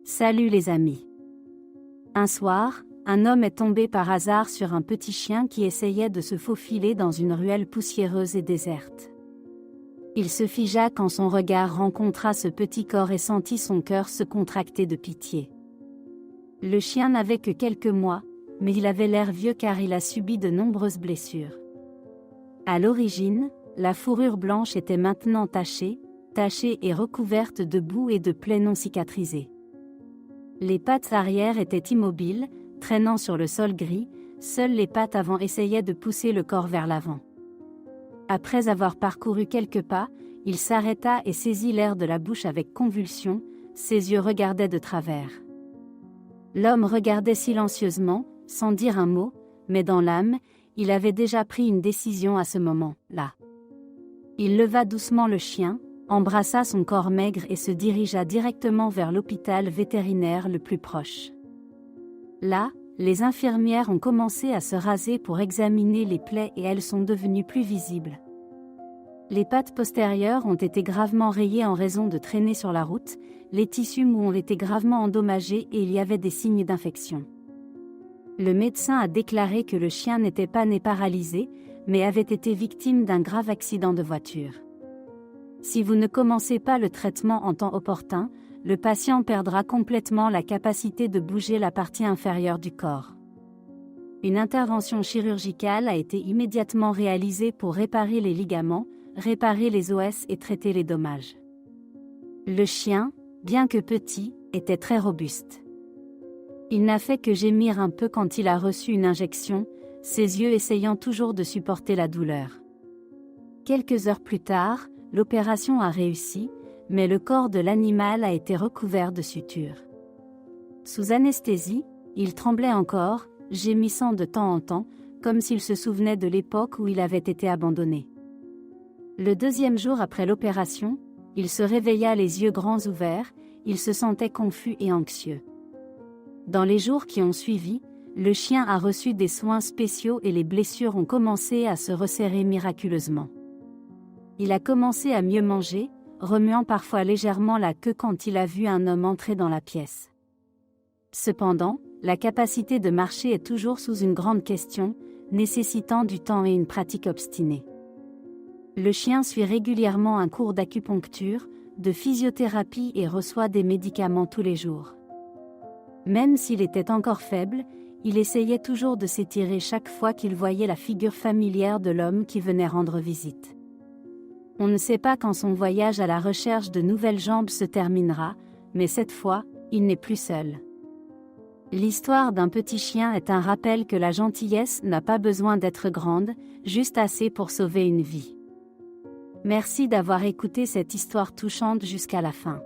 Salut les amis. Un soir, un homme est tombé par hasard sur un petit chien qui essayait de se faufiler dans une ruelle poussiéreuse et déserte. Il se figea quand son regard rencontra ce petit corps et sentit son cœur se contracter de pitié. Le chien n'avait que quelques mois, mais il avait l'air vieux car il a subi de nombreuses blessures. À l'origine, la fourrure blanche était maintenant tachée et recouverte de boue et de plaies non cicatrisées. Les pattes arrière étaient immobiles, traînant sur le sol gris, seules les pattes avant essayaient de pousser le corps vers l'avant. Après avoir parcouru quelques pas, il s'arrêta et saisit l'air de la bouche avec convulsion, ses yeux regardaient de travers. L'homme regardait silencieusement, sans dire un mot, mais dans l'âme, il avait déjà pris une décision à ce moment-là. Il leva doucement le chien, embrassa son corps maigre et se dirigea directement vers l'hôpital vétérinaire le plus proche. Là, les infirmières ont commencé à se raser pour examiner les plaies et elles sont devenues plus visibles. Les pattes postérieures ont été gravement rayées en raison de traînées sur la route, les tissus mous ont été gravement endommagés et il y avait des signes d'infection. Le médecin a déclaré que le chien n'était pas né paralysé, mais avait été victime d'un grave accident de voiture. Si vous ne commencez pas le traitement en temps opportun, le patient perdra complètement la capacité de bouger la partie inférieure du corps. Une intervention chirurgicale a été immédiatement réalisée pour réparer les ligaments, réparer les os et traiter les dommages. Le chien, bien que petit, était très robuste. Il n'a fait que gémir un peu quand il a reçu une injection, ses yeux essayant toujours de supporter la douleur. Quelques heures plus tard, l'opération a réussi, mais le corps de l'animal a été recouvert de sutures. Sous anesthésie, il tremblait encore, gémissant de temps en temps, comme s'il se souvenait de l'époque où il avait été abandonné. Le deuxième jour après l'opération, il se réveilla les yeux grands ouverts, il se sentait confus et anxieux. Dans les jours qui ont suivi, le chien a reçu des soins spéciaux et les blessures ont commencé à se resserrer miraculeusement. Il a commencé à mieux manger, remuant parfois légèrement la queue quand il a vu un homme entrer dans la pièce. Cependant, la capacité de marcher est toujours sous une grande question, nécessitant du temps et une pratique obstinée. Le chien suit régulièrement un cours d'acupuncture, de physiothérapie et reçoit des médicaments tous les jours. Même s'il était encore faible, il essayait toujours de s'étirer chaque fois qu'il voyait la figure familière de l'homme qui venait rendre visite. On ne sait pas quand son voyage à la recherche de nouvelles jambes se terminera, mais cette fois, il n'est plus seul. L'histoire d'un petit chien est un rappel que la gentillesse n'a pas besoin d'être grande, juste assez pour sauver une vie. Merci d'avoir écouté cette histoire touchante jusqu'à la fin.